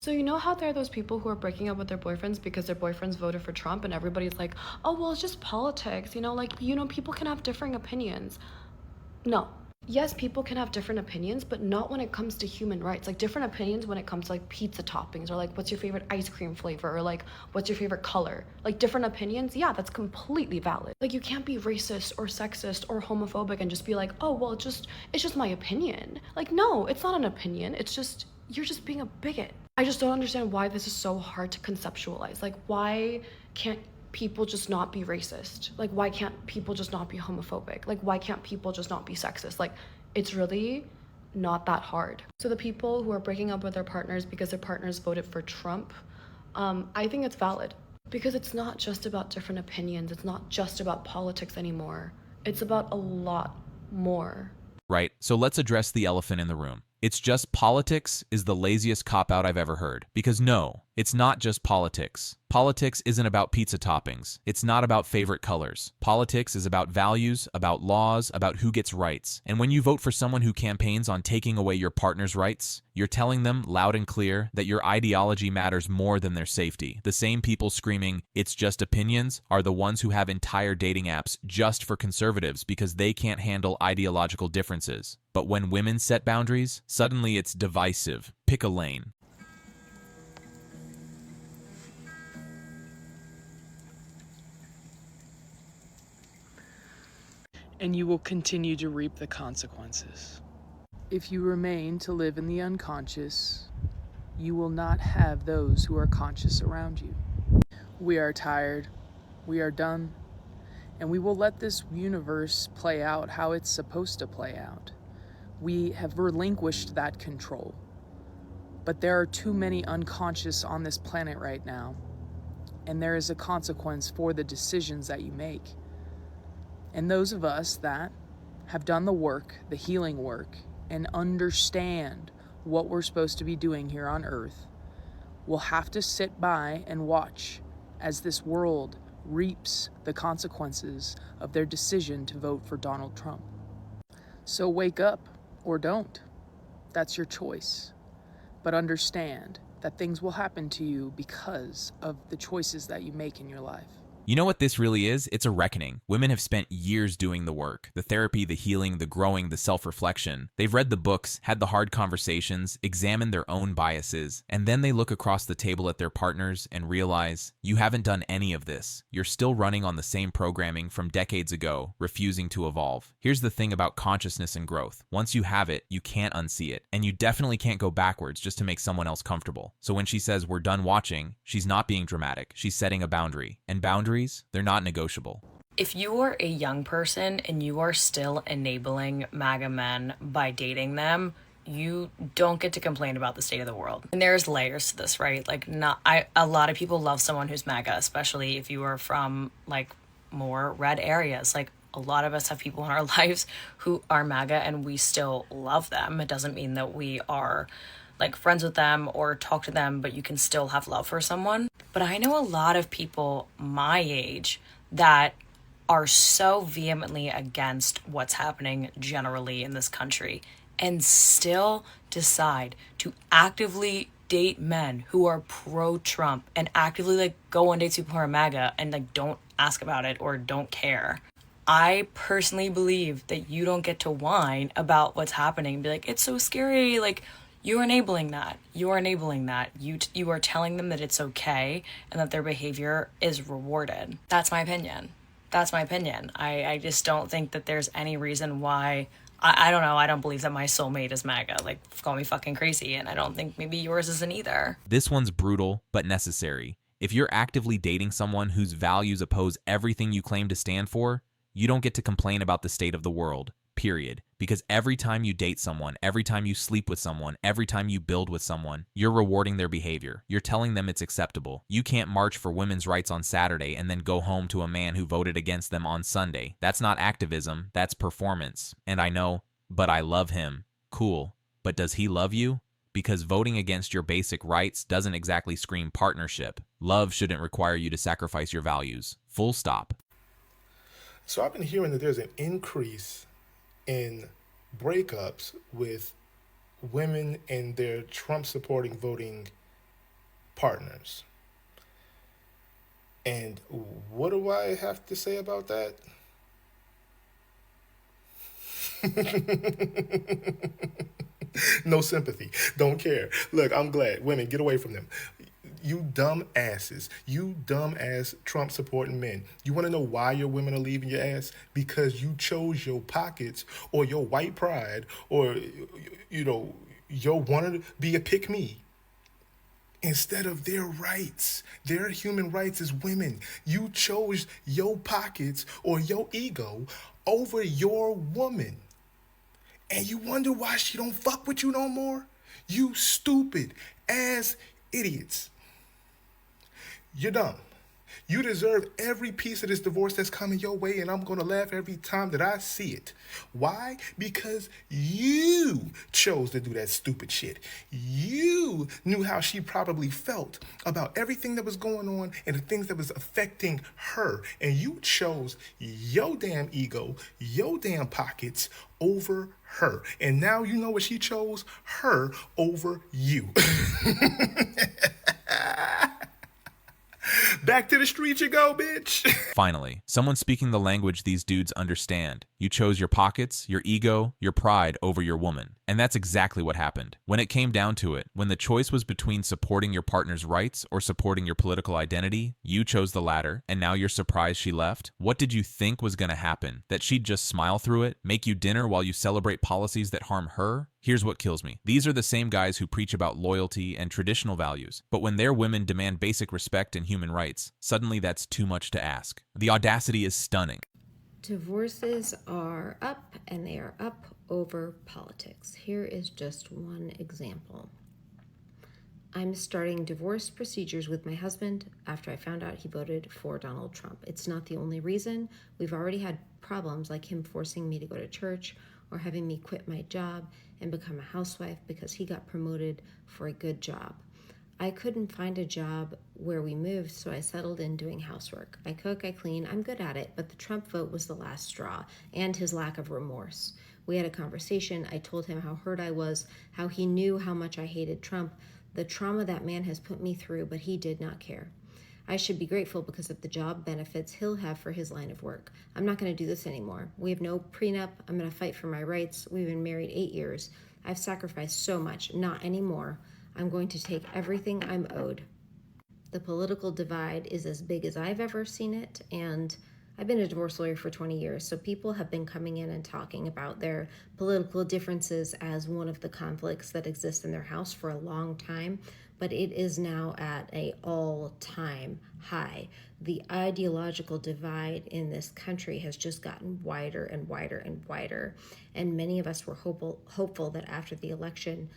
So you know how there are those people who are breaking up with their boyfriends because their boyfriends voted for Trump and everybody's like, oh, well, it's just politics, people can have differing opinions. No. Yes, people can have different opinions, but not when it comes to human rights. Like different opinions when it comes to like pizza toppings or like what's your favorite ice cream flavor or like what's your favorite color. Like different opinions, yeah, that's completely valid. Like you can't be racist or sexist or homophobic and just be like, "Oh, well, it's just my opinion." Like no, it's not an opinion. It's just you're just being a bigot. I just don't understand why this is so hard to conceptualize. Like why can't people just not be racist? Like, why can't people just not be homophobic? Like, why can't people just not be sexist? Like, it's really not that hard. So the people who are breaking up with their partners because their partners voted for Trump, I think it's valid because it's not just about different opinions. It's not just about politics anymore. It's about a lot more. Right? So let's address the elephant in the room. It's just politics is the laziest cop-out I've ever heard. Because no, it's not just politics. Politics isn't about pizza toppings. It's not about favorite colors. Politics is about values, about laws, about who gets rights. And when you vote for someone who campaigns on taking away your partner's rights, you're telling them loud and clear that your ideology matters more than their safety. The same people screaming, "It's just opinions," are the ones who have entire dating apps just for conservatives because they can't handle ideological differences. But when women set boundaries, suddenly it's divisive. Pick a lane. And you will continue to reap the consequences. If you remain to live in the unconscious, you will not have those who are conscious around you. We are tired, we are done, and we will let this universe play out how it's supposed to play out. We have relinquished that control. But there are too many unconscious on this planet right now, and there is a consequence for the decisions that you make. And those of us that have done the work, the healing work, and understand what we're supposed to be doing here on Earth will have to sit by and watch as this world reaps the consequences of their decision to vote for Donald Trump. So wake up or don't. That's your choice. But understand that things will happen to you because of the choices that you make in your life. You know what this really is? It's a reckoning. Women have spent years doing the work. The therapy, the healing, the growing, the self-reflection. They've read the books, had the hard conversations, examined their own biases, and then they look across the table at their partners and realize, you haven't done any of this. You're still running on the same programming from decades ago, refusing to evolve. Here's the thing about consciousness and growth. Once you have it, you can't unsee it. And you definitely can't go backwards just to make someone else comfortable. So when she says, "We're done watching," she's not being dramatic. She's setting a boundary. And boundaries, they're not negotiable. If you are a young person and you are still enabling MAGA men by dating them, you don't get to complain about the state of the world. And there's layers to this, right? Like a lot of people love someone who's MAGA, especially if you are from like more red areas. Like a lot of us have people in our lives who are MAGA and we still love them. It doesn't mean that we are like friends with them or talk to them, but you can still have love for someone. But I know a lot of people my age that are so vehemently against what's happening generally in this country and still decide to actively date men who are pro-Trump and actively like go on dates with people who are MAGA and like don't ask about it or don't care. I personally believe that you don't get to whine about what's happening and be like, it's so scary, like you're enabling that. You're enabling that. You are telling them that it's okay and that their behavior is rewarded. That's my opinion. That's my opinion. I just don't think that there's any reason why. I don't know. I don't believe that my soulmate is MAGA. Like, call me fucking crazy. And I don't think maybe yours isn't either. This one's brutal, but necessary. If you're actively dating someone whose values oppose everything you claim to stand for, you don't get to complain about the state of the world. Period. Because every time you date someone, every time you sleep with someone, every time you build with someone, you're rewarding their behavior. You're telling them it's acceptable. You can't march for women's rights on Saturday and then go home to a man who voted against them on Sunday. That's not activism, that's performance. And I know, but I love him. Cool. But does he love you? Because voting against your basic rights doesn't exactly scream partnership. Love shouldn't require you to sacrifice your values. Full stop. So I've been hearing that there's an increase in breakups with women and their Trump supporting voting partners. And what do I have to say about that? No sympathy. Don't care. Look, I'm glad. Women, get away from them. You dumb asses. You dumb ass Trump supporting men. You want to know why your women are leaving your ass? Because you chose your pockets or your white pride or, your wanted to be a pick me instead of their rights, their human rights as women. You chose your pockets or your ego over your woman. And you wonder why she don't fuck with you no more? You stupid ass idiots. You're dumb. You deserve every piece of this divorce that's coming your way, and I'm going to laugh every time that I see it. Why? Because you chose to do that stupid shit. You knew how she probably felt about everything that was going on and the things that was affecting her, and you chose your damn ego, your damn pockets over her. And now you know what she chose? Her over you. Back to the streets you go, bitch. Finally, someone speaking the language these dudes understand. You chose your pockets, your ego, your pride over your woman. And that's exactly what happened. When it came down to it, when the choice was between supporting your partner's rights or supporting your political identity, you chose the latter, and now you're surprised she left? What did you think was going to happen? That she'd just smile through it, make you dinner while you celebrate policies that harm her? Here's what kills me. These are the same guys who preach about loyalty and traditional values, but when their women demand basic respect and human rights, suddenly that's too much to ask. The audacity is stunning. Divorces are up, and they are up over politics. Here is just one example. I'm starting divorce procedures with my husband after I found out he voted for Donald Trump. It's not the only reason. We've already had problems like him forcing me to go to church or having me quit my job and become a housewife because he got promoted for a good job. I couldn't find a job where we moved, so I settled in doing housework. I cook, I clean, I'm good at it, but the Trump vote was the last straw, and his lack of remorse. We had a conversation. I told him how hurt I was, how he knew how much I hated Trump, the trauma that man has put me through, but he did not care. I should be grateful because of the job benefits he'll have for his line of work. I'm not going to do this anymore. We have no prenup. I'm going to fight for my rights. We've been married 8 years. I've sacrificed so much. Not anymore. I'm going to take everything I'm owed. The political divide is as big as I've ever seen it, and I've been a divorce lawyer for 20 years, so people have been coming in and talking about their political differences as one of the conflicts that exist in their house for a long time, but it is now at an all-time high. The ideological divide in this country has just gotten wider and wider and wider, and many of us were hopeful that after the election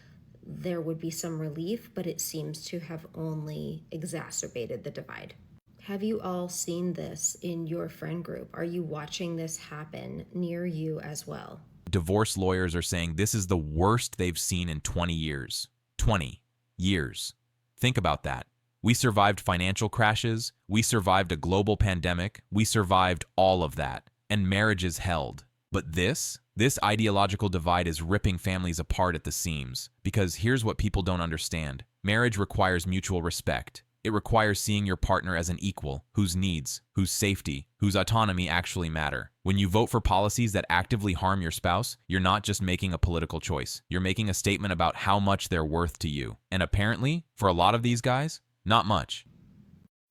there would be some relief, but it seems to have only exacerbated the divide. Have you all seen this in your friend group? Are you watching this happen near you as well? Divorce lawyers are saying this is the worst they've seen in 20 years. 20 years. Think about that. We survived financial crashes. We survived a global pandemic. We survived all of that. And marriages held. But this ideological divide is ripping families apart at the seams. Because here's what people don't understand. Marriage requires mutual respect. It requires seeing your partner as an equal, whose needs, whose safety, whose autonomy actually matter. When you vote for policies that actively harm your spouse, you're not just making a political choice. You're making a statement about how much they're worth to you. And apparently, for a lot of these guys, not much.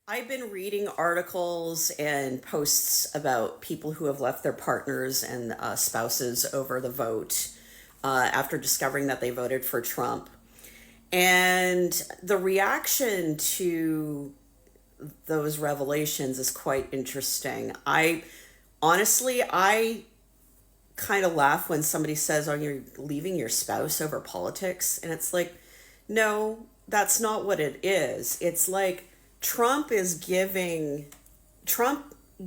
I've been reading articles and posts about people who have left their partners and spouses over the vote after discovering that they voted for Trump. And the reaction to those revelations is quite interesting. I kind of laugh when somebody says, "Are you leaving your spouse over politics?" And it's like, no, that's not what it is. It's like Trump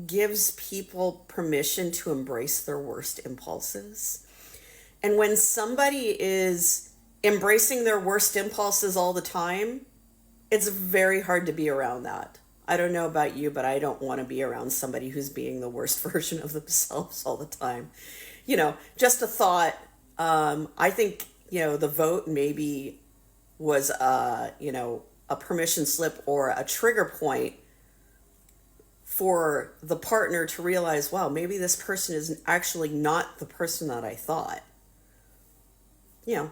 gives people permission to embrace their worst impulses. And when somebody is embracing their worst impulses all the time, it's very hard to be around that. I don't know about you, but I don't want to be around somebody who's being the worst version of themselves all the time. Just a thought. I think, the vote maybe was, a permission slip or a trigger point for the partner to realize, wow, maybe this person is actually not the person that I thought. You know,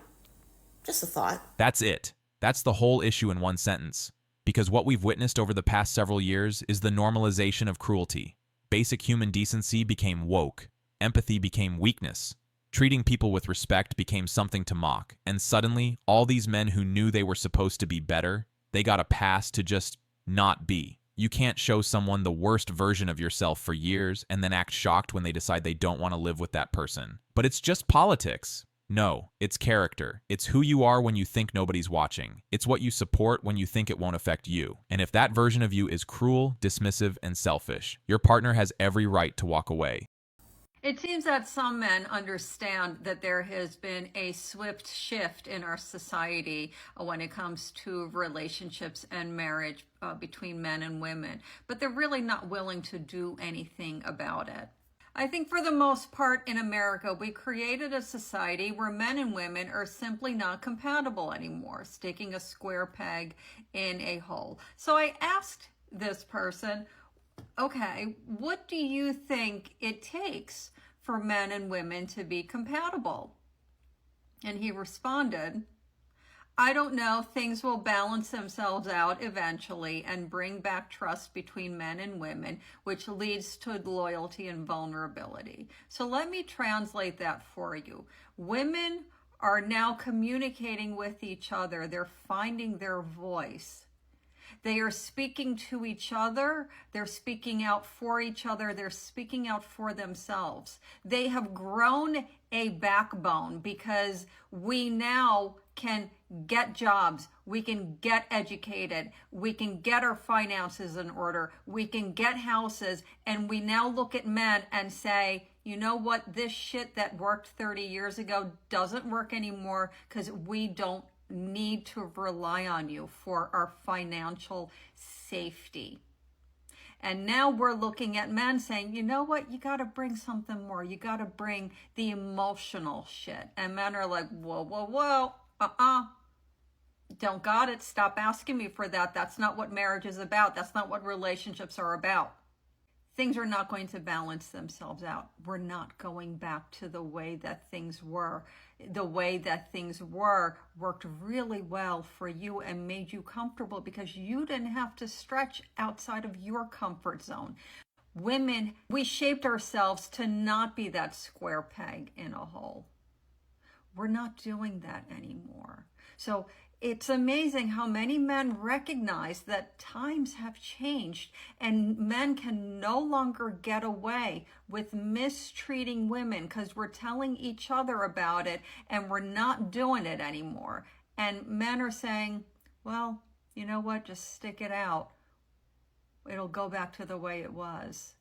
just a thought. That's it. That's the whole issue in one sentence. Because what we've witnessed over the past several years is the normalization of cruelty. Basic human decency became woke. Empathy became weakness. Treating people with respect became something to mock. And suddenly, all these men who knew they were supposed to be better, they got a pass to just not be. You can't show someone the worst version of yourself for years and then act shocked when they decide they don't want to live with that person. But it's just politics. No, it's character. It's who you are when you think nobody's watching. It's what you support when you think it won't affect you. And if that version of you is cruel, dismissive, and selfish, your partner has every right to walk away. It seems that some men understand that there has been a swift shift in our society when it comes to relationships and marriage between men and women, but they're really not willing to do anything about it. I think for the most part in America, we created a society where men and women are simply not compatible anymore, sticking a square peg in a hole. So I asked this person, okay, what do you think it takes for men and women to be compatible? And he responded, I don't know, things will balance themselves out eventually and bring back trust between men and women, which leads to loyalty and vulnerability. So let me translate that for you. Women are now communicating with each other. They're finding their voice. They are speaking to each other. They're speaking out for each other. They're speaking out for themselves. They have grown a backbone because we now can get jobs. We can get educated. We can get our finances in order. We can get houses. And we now look at men and say, you know what? This shit that worked 30 years ago doesn't work anymore because we don't need to rely on you for our financial safety. And now we're looking at men saying, you know what, you got to bring something more. You got to bring the emotional shit. And men are like, whoa, don't got it. Stop asking me for that. That's not what marriage is about. That's not what relationships are about. Things are not going to balance themselves out. We're not going back to the way that things were. The way that things were worked really well for you and made you comfortable because you didn't have to stretch outside of your comfort zone. Women, we shaped ourselves to not be that square peg in a hole. We're not doing that anymore. So it's amazing how many men recognize that times have changed and men can no longer get away with mistreating women because we're telling each other about it and we're not doing it anymore. And men are saying, well, you know what, just stick it out. It'll go back to the way it was.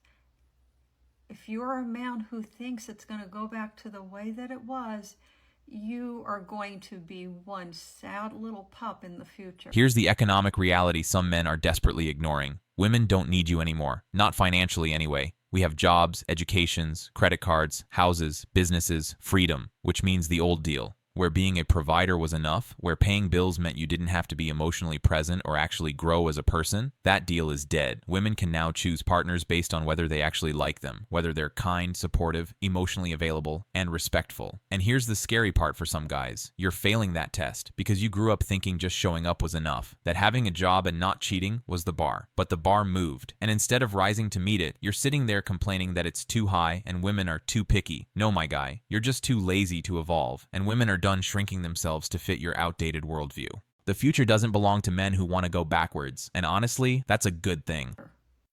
If you're a man who thinks it's going to go back to the way that it was, you are going to be one sad little pup in the future. Here's the economic reality some men are desperately ignoring. Women don't need you anymore. Not financially anyway. We have jobs, educations, credit cards, houses, businesses, freedom, which means the old deal. Where being a provider was enough, where paying bills meant you didn't have to be emotionally present or actually grow as a person, that deal is dead. Women can now choose partners based on whether they actually like them, whether they're kind, supportive, emotionally available, and respectful. And here's the scary part for some guys. You're failing that test because you grew up thinking just showing up was enough, that having a job and not cheating was the bar. But the bar moved, and instead of rising to meet it, you're sitting there complaining that it's too high and women are too picky. No, my guy, you're just too lazy to evolve, and women are done shrinking themselves to fit your outdated worldview. The future doesn't belong to men who want to go backwards, and honestly, that's a good thing.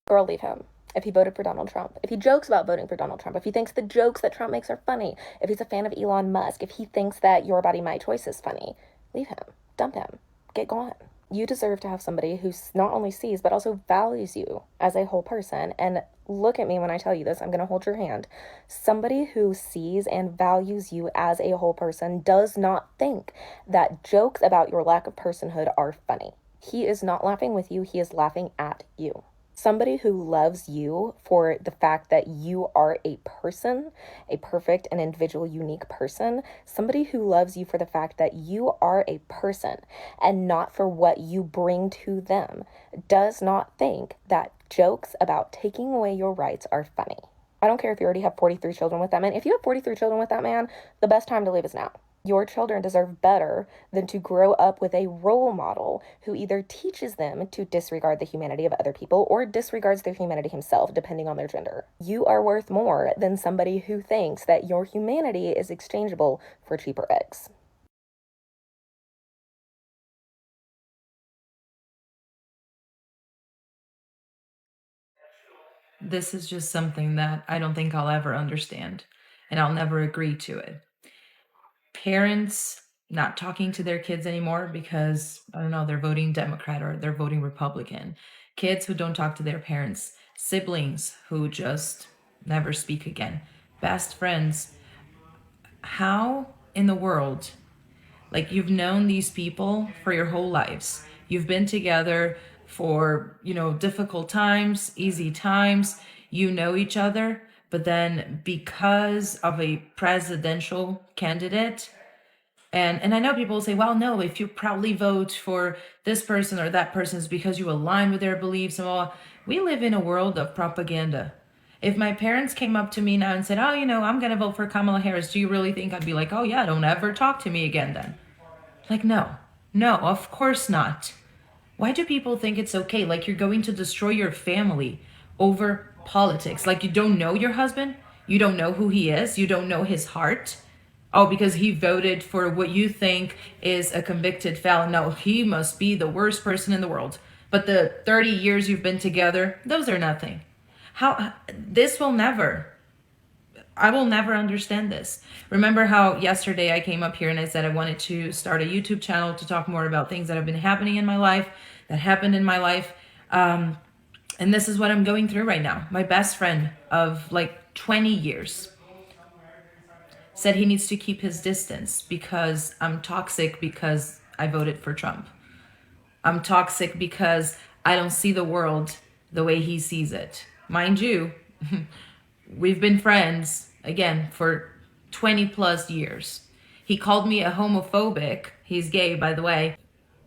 Girl, leave him. If he voted for Donald Trump, if he jokes about voting for Donald Trump, if he thinks the jokes that Trump makes are funny, if he's a fan of Elon Musk, if he thinks that Your Body, My Choice is funny, leave him. Dump him. Get gone. You deserve to have somebody who not only sees, but also values you as a whole person. And look at me when I tell you this, I'm going to hold your hand. Somebody who sees and values you as a whole person does not think that jokes about your lack of personhood are funny. He is not laughing with you. He is laughing at you. Somebody who loves you for the fact that you are a person, a perfect and individual, unique person. Somebody who loves you for the fact that you are a person and not for what you bring to them, does not think that jokes about taking away your rights are funny. I don't care if you already have 43 children with that man. If you have 43 children with that man, the best time to leave is now. Your children deserve better than to grow up with a role model who either teaches them to disregard the humanity of other people or disregards their humanity himself, depending on their gender. You are worth more than somebody who thinks that your humanity is exchangeable for cheaper eggs. This is just something that I don't think I'll ever understand, and I'll never agree to it. Parents not talking to their kids anymore because, I don't know, they're voting Democrat or they're voting Republican. Kids who don't talk to their parents. Siblings who just never speak again. Best friends. How in the world? Like, you've known these people for your whole lives. You've been together for, difficult times, easy times. You know each other. But then because of a presidential candidate, and I know people will say, well, no, if you proudly vote for this person or that person, it's because you align with their beliefs and all. We live in a world of propaganda. If my parents came up to me now and said, oh, I'm going to vote for Kamala Harris, do you really think I'd be like, oh, yeah, don't ever talk to me again then? Like, no, of course not. Why do people think it's okay? Like, you're going to destroy your family over politics. Like, you don't know your husband? You don't know who he is? You don't know his heart? Oh, because he voted for what you think is a convicted felon. No, he must be the worst person in the world. But the 30 years you've been together, those are nothing. I will never understand this. Remember how yesterday I came up here and I said I wanted to start a YouTube channel to talk more about things that have been happening in my life, that happened in my life. And this is what I'm going through right now. My best friend of like 20 years said he needs to keep his distance because I'm toxic because I voted for Trump. I'm toxic because I don't see the world the way he sees it. Mind you, we've been friends, again, for 20 plus years. He called me a homophobic. He's gay, by the way.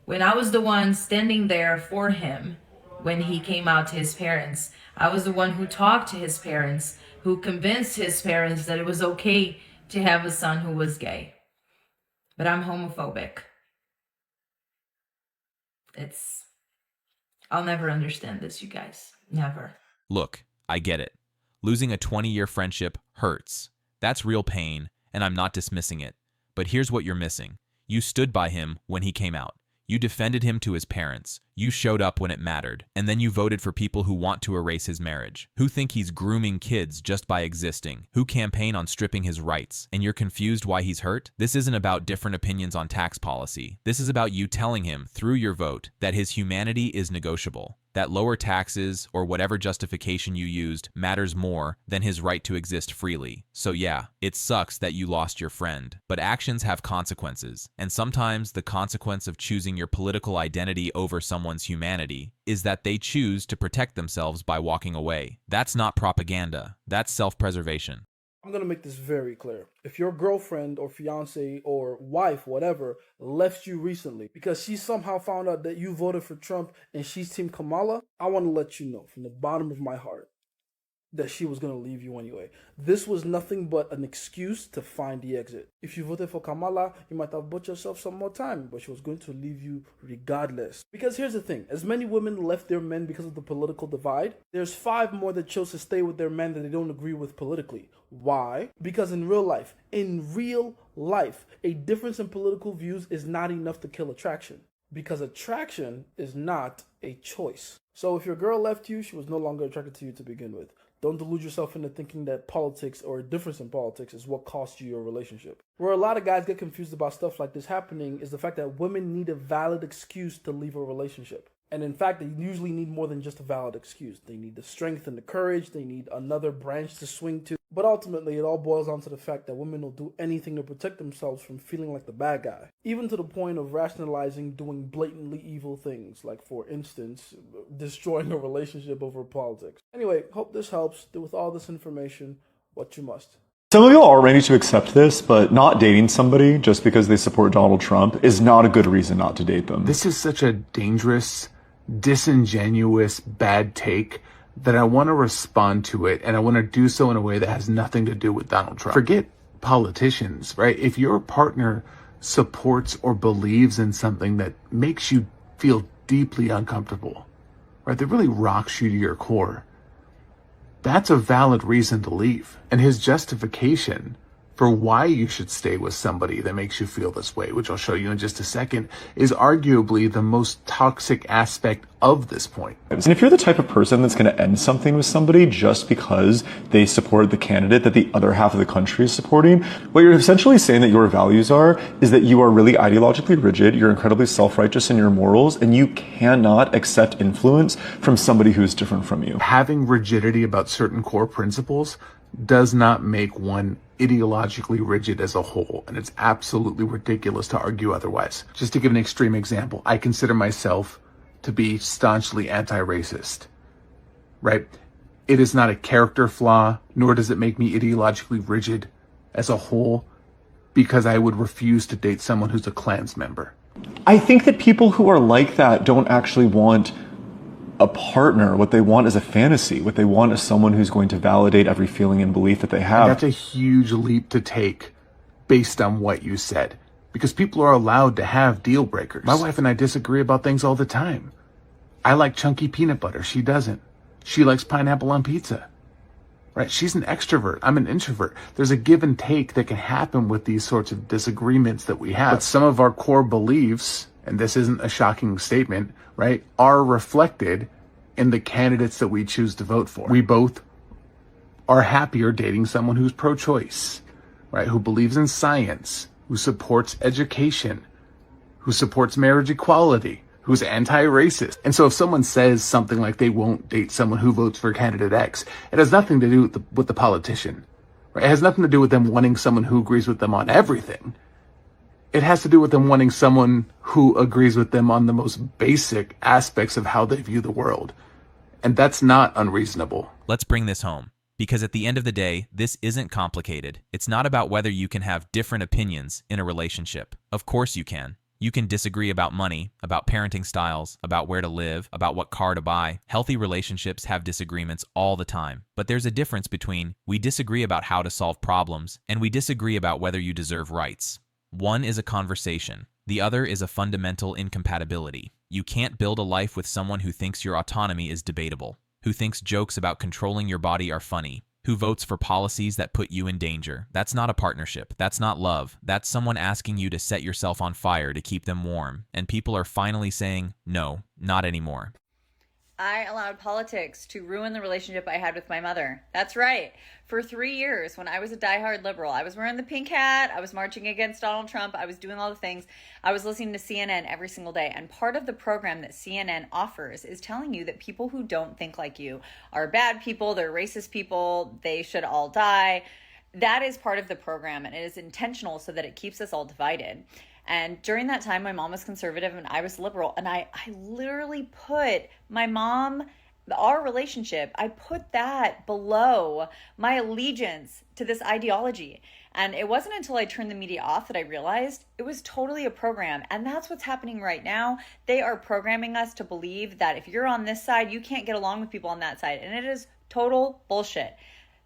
When I was the one standing there for him when he came out to his parents, I was the one who talked to his parents, who convinced his parents that it was okay to have a son who was gay. But I'm homophobic. I'll never understand this, you guys. Never. Look, I get it. Losing a 20-year friendship hurts. That's real pain, and I'm not dismissing it. But here's what you're missing. You stood by him when he came out. You defended him to his parents. You showed up when it mattered. And then you voted for people who want to erase his marriage, who think he's grooming kids just by existing, who campaign on stripping his rights. And you're confused why he's hurt? This isn't about different opinions on tax policy. This is about you telling him, through your vote, that his humanity is negotiable, that lower taxes or whatever justification you used matters more than his right to exist freely. So yeah, it sucks that you lost your friend, but actions have consequences, and sometimes the consequence of choosing your political identity over someone's humanity is that they choose to protect themselves by walking away. That's not propaganda, that's self-preservation. I'm going to make this very clear. If your girlfriend or fiance or wife, whatever, left you recently because she somehow found out that you voted for Trump and she's Team Kamala, I want to let you know from the bottom of my heart that she was going to leave you anyway. This was nothing but an excuse to find the exit. If you voted for Kamala, you might have bought yourself some more time, but she was going to leave you regardless. Because here's the thing, as many women left their men because of the political divide, there's 5 more that chose to stay with their men that they don't agree with politically. Why? Because in real life, a difference in political views is not enough to kill attraction. Because attraction is not a choice. So if your girl left you, she was no longer attracted to you to begin with. Don't delude yourself into thinking that politics or a difference in politics is what cost you your relationship. Where a lot of guys get confused about stuff like this happening is the fact that women need a valid excuse to leave a relationship. And in fact, they usually need more than just a valid excuse. They need the strength and the courage. They need another branch to swing to. But ultimately, it all boils down to the fact that women will do anything to protect themselves from feeling like the bad guy, even to the point of rationalizing doing blatantly evil things, like, for instance, destroying a relationship over politics. Anyway, hope this helps. With all this information, what you must. Some of you are ready to accept this, but not dating somebody just because they support Donald Trump is not a good reason not to date them. This is such a dangerous, disingenuous, bad take that I want to respond to it, and I want to do so in a way that has nothing to do with Donald Trump. Forget politicians, right? If your partner supports or believes in something that makes you feel deeply uncomfortable, right, that really rocks you to your core, that's a valid reason to leave. And his justification for why you should stay with somebody that makes you feel this way, which I'll show you in just a second, is arguably the most toxic aspect of this point. And if you're the type of person that's going to end something with somebody just because they support the candidate that the other half of the country is supporting, what you're essentially saying that your values are is that you are really ideologically rigid, you're incredibly self-righteous in your morals, and you cannot accept influence from somebody who is different from you. Having rigidity about certain core principles does not make one ideologically rigid as a whole, and it's absolutely ridiculous to argue otherwise. Just to give an extreme example, I consider myself to be staunchly anti-racist, right? It is not a character flaw, nor does it make me ideologically rigid as a whole, because I would refuse to date someone who's a Klans member. I think that people who are like that don't actually want a partner. What they want is a fantasy. What they want is someone who's going to validate every feeling and belief that they have. And that's a huge leap to take based on what you said, because people are allowed to have deal breakers. My wife and I disagree about things all the time. I like chunky peanut butter. She doesn't. She likes pineapple on pizza, right? She's an extrovert. I'm an introvert. There's a give and take that can happen with these sorts of disagreements that we have. But some of our core beliefs, and this isn't a shocking statement, right, are reflected in the candidates that we choose to vote for. We both are happier dating someone who's pro-choice, right, who believes in science, who supports education, who supports marriage equality, who's anti-racist. And so if someone says something like they won't date someone who votes for candidate X, it has nothing to do with the politician, right? It has nothing to do with them wanting someone who agrees with them on everything. It has to do with them wanting someone who agrees with them on the most basic aspects of how they view the world. And that's not unreasonable. Let's bring this home, because at the end of the day, this isn't complicated. It's not about whether you can have different opinions in a relationship. Of course you can. You can disagree about money, about parenting styles, about where to live, about what car to buy. Healthy relationships have disagreements all the time. But there's a difference between we disagree about how to solve problems and we disagree about whether you deserve rights. One is a conversation. The other is a fundamental incompatibility. You can't build a life with someone who thinks your autonomy is debatable, who thinks jokes about controlling your body are funny, who votes for policies that put you in danger. That's not a partnership. That's not love. That's someone asking you to set yourself on fire to keep them warm. And people are finally saying, no, not anymore. I allowed politics to ruin the relationship I had with my mother. That's right. For 3 years, when I was a diehard liberal, I was wearing the pink hat, I was marching against Donald Trump, I was doing all the things. I was listening to CNN every single day. And part of the program that CNN offers is telling you that people who don't think like you are bad people, they're racist people, they should all die. That is part of the program, and it is intentional so that it keeps us all divided. And during that time, my mom was conservative and I was liberal. And I literally put my mom, our relationship, I put that below my allegiance to this ideology. And it wasn't until I turned the media off that I realized it was totally a program. And that's what's happening right now. They are programming us to believe that if you're on this side, you can't get along with people on that side. And it is total bullshit.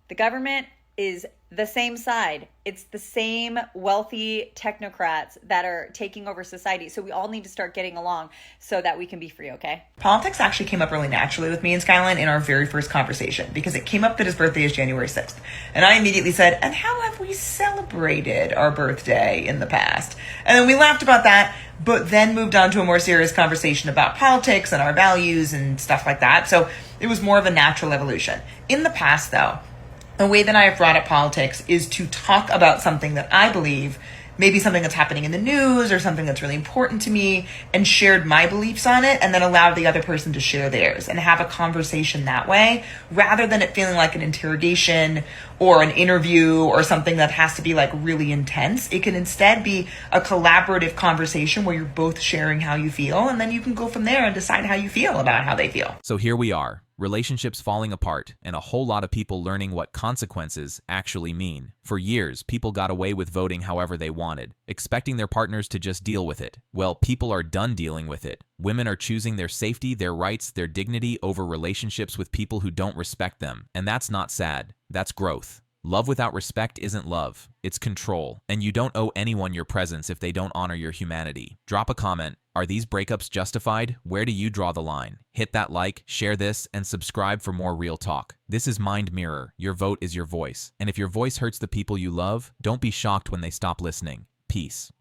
The government is the same side. It's the same wealthy technocrats that are taking over society. So we all need to start getting along so that we can be free, okay? Politics actually came up really naturally with me and Skyline in our very first conversation because it came up that his birthday is January 6th. And I immediately said, and how have we celebrated our birthday in the past? And then we laughed about that, but then moved on to a more serious conversation about politics and our values and stuff like that. So it was more of a natural evolution. In the past, though, the way that I have brought up politics is to talk about something that I believe maybe something that's happening in the news or something that's really important to me, and shared my beliefs on it, and then allowed the other person to share theirs and have a conversation that way, rather than it feeling like an interrogation or an interview or something that has to be like really intense. It can instead be a collaborative conversation where you're both sharing how you feel, and then you can go from there and decide how you feel about how they feel. So here we are, relationships falling apart, and a whole lot of people learning what consequences actually mean. For years, people got away with voting however they wanted, expecting their partners to just deal with it. Well, people are done dealing with it. Women are choosing their safety, their rights, their dignity over relationships with people who don't respect them. And that's not sad. That's growth. Love without respect isn't love. It's control. And you don't owe anyone your presence if they don't honor your humanity. Drop a comment. Are these breakups justified? Where do you draw the line? Hit that like, share this, and subscribe for more real talk. This is Mind Mirror. Your vote is your voice. And if your voice hurts the people you love, don't be shocked when they stop listening. Peace.